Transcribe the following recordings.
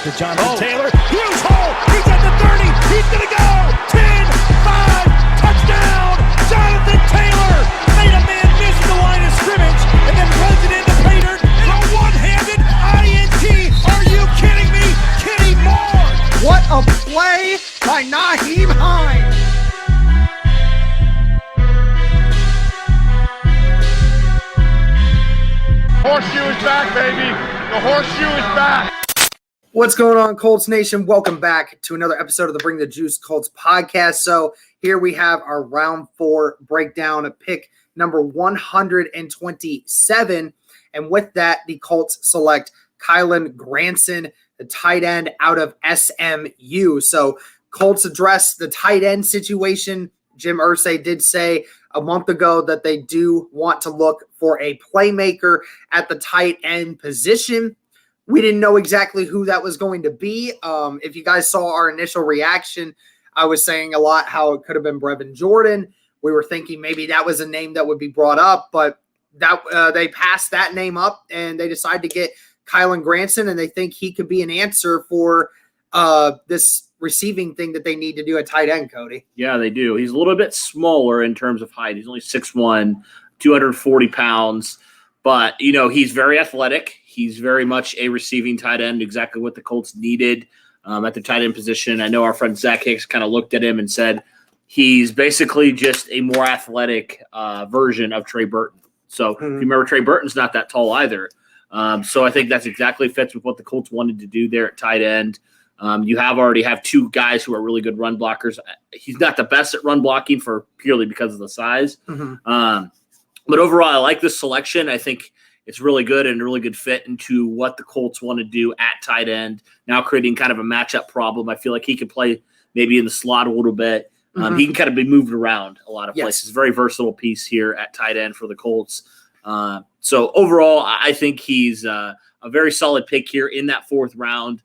to Jonathan Taylor. Huge hole. He's at the 30. He's going to go. 10, 5, touchdown. Jonathan Taylor made a man miss the line of scrimmage and then runs it into pay dirt for a one-handed INT. Are you kidding me? Kenny Moore. What a play by Nyheim Hines. Horseshoe is back, baby. The horseshoe is back. What's going on, Colts Nation? Welcome back to another episode of the Bring the Juice Colts podcast. So here we have our round 4 breakdown of pick number 127. And with that, the Colts select Kylen Granson, the tight end out of SMU. So Colts address the tight end situation. Jim Irsay did say a month ago that they do want to look for a playmaker at the tight end position. We didn't know exactly who that was going to be. If you guys saw our initial reaction, I was saying a lot how it could have been Brevin Jordan. We were thinking maybe that was a name that would be brought up, but that they passed that name up and they decided to get Kylen Granson, and they think he could be an answer for this receiving thing that they need to do at tight end, Cody. Yeah, they do. He's a little bit smaller in terms of height. He's only 6'1", 240 pounds. But, you know, he's very athletic. He's very much a receiving tight end, exactly what the Colts needed at the tight end position. I know our friend Zach Hicks kind of looked at him and said he's basically just a more athletic version of Trey Burton. So if you remember, Trey Burton's not that tall either. So I think that's exactly fits with what the Colts wanted to do there at tight end. You already have two guys who are really good run blockers. He's not the best at run blocking purely because of the size. But overall, I like this selection. I think it's really good and a really good fit into what the Colts want to do at tight end, now creating kind of a matchup problem. I feel like he could play maybe in the slot a little bit. He can kind of be moved around a lot of places. Very versatile piece here at tight end for the Colts. So overall, I think he's a very solid pick here in that 4th round.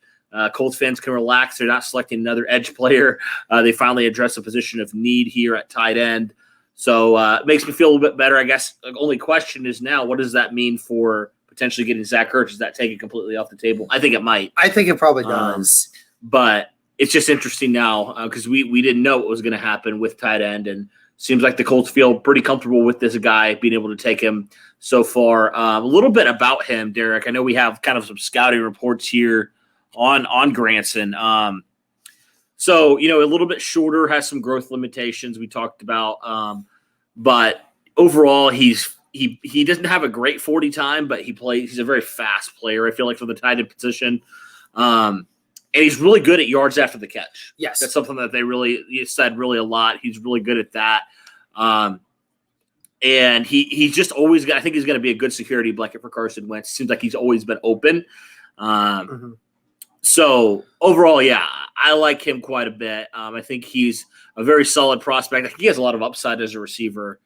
Colts fans can relax. They're not selecting another edge player. They finally address a position of need here at tight end. So it makes me feel a little bit better. I guess the only question is now, what does that mean for potentially getting Zach Ertz? Does that take it completely off the table? I think it might. I think it probably does. But it's just interesting now because we didn't know what was going to happen with tight end. And seems like the Colts feel pretty comfortable with this guy, being able to take him so far. A little bit about him, Derek. I know we have kind of some scouting reports here on Granson. So, you know, a little bit shorter, has some growth limitations we talked about. But overall, he doesn't have a great 40 time, but he's a very fast player, I feel like, for the tight end position. And he's really good at yards after the catch. Yes. That's something that you said really a lot. He's really good at that. And he's just always got, I think he's going to be a good security blanket for Carson Wentz. It seems like he's always been open. So overall, yeah, I like him quite a bit. I think he's a very solid prospect. I think he has a lot of upside as a receiver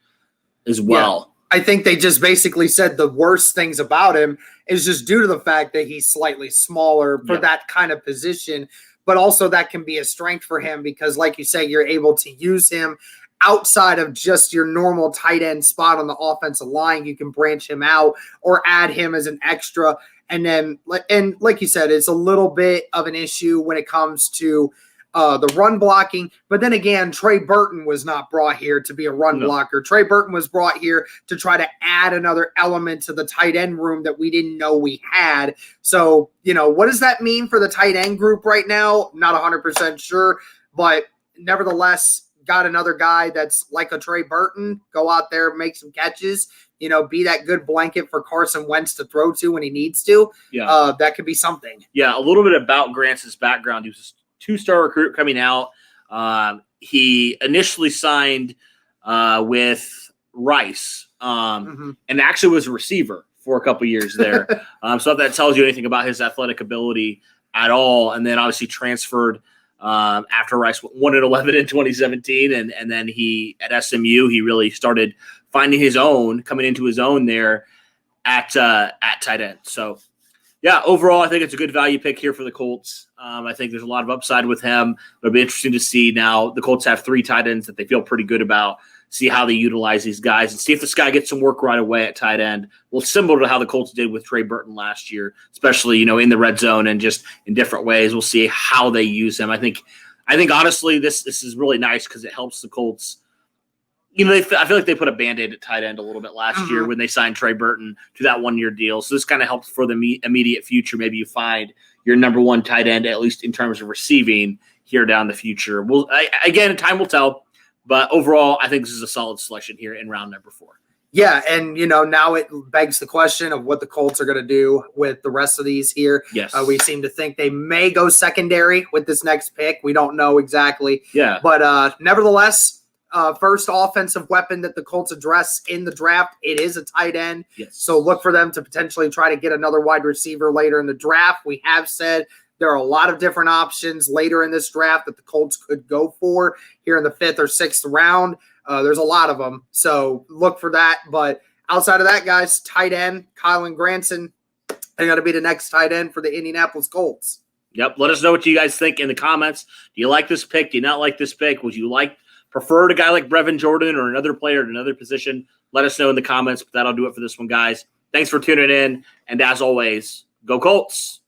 as well. Yeah. I think they just basically said the worst things about him is just due to the fact that he's slightly smaller for that kind of position, but also that can be a strength for him because, like you say, you're able to use him outside of just your normal tight end spot on the offensive line. You can branch him out or add him as an extra. And then, and like you said, it's a little bit of an issue when it comes to the run blocking. But then again, Trey Burton was not brought here to be a run blocker. Trey Burton was brought here to try to add another element to the tight end room that we didn't know we had. So, you know, what does that mean for the tight end group right now? Not 100% sure, but nevertheless, got another guy that's like a Trey Burton, go out there, make some catches, you know, be that good blanket for Carson Wentz to throw to when he needs to. Yeah. That could be something. Yeah, a little bit about Granson's background. He was a 2-star recruit coming out. He initially signed with Rice and actually was a receiver for a couple years there. So if that tells you anything about his athletic ability at all, and then obviously transferred after Rice 1-11 in 2017, and then he at SMU he really started finding his own, coming into his own there at tight end. So yeah, overall I think it's a good value pick here for the Colts. I think there's a lot of upside with him. It'll be interesting to see now. The Colts have 3 tight ends that they feel pretty good about. see how they utilize these guys, and see if this guy gets some work right away at tight end. Well, similar to how the Colts did with Trey Burton last year, especially, in the red zone and just in different ways. We'll see how they use him. I think honestly, this is really nice because it helps the Colts. I feel like they put a Band-Aid at tight end a little bit last year when they signed Trey Burton to that 1-year deal. So this kind of helps for the immediate future. Maybe you find your number one tight end, at least in terms of receiving, here down the future. Well, again, time will tell. But overall, I think this is a solid selection here in round number 4. Yeah, and, now it begs the question of what the Colts are going to do with the rest of these here. Yes. We seem to think they may go secondary with this next pick. We don't know exactly. Yeah. But nevertheless, first offensive weapon that the Colts address in the draft, it is a tight end. Yes. So look for them to potentially try to get another wide receiver later in the draft. We have said there are a lot of different options later in this draft that the Colts could go for here in the 5th or 6th round. There's a lot of them. So look for that. But outside of that, guys, tight end, Kylen Granson, they're going to be the next tight end for the Indianapolis Colts. Yep. Let us know what you guys think in the comments. Do you like this pick? Do you not like this pick? Would you prefer a guy like Brevin Jordan or another player at another position? Let us know in the comments, but that'll do it for this one, guys. Thanks for tuning in. And as always, go Colts.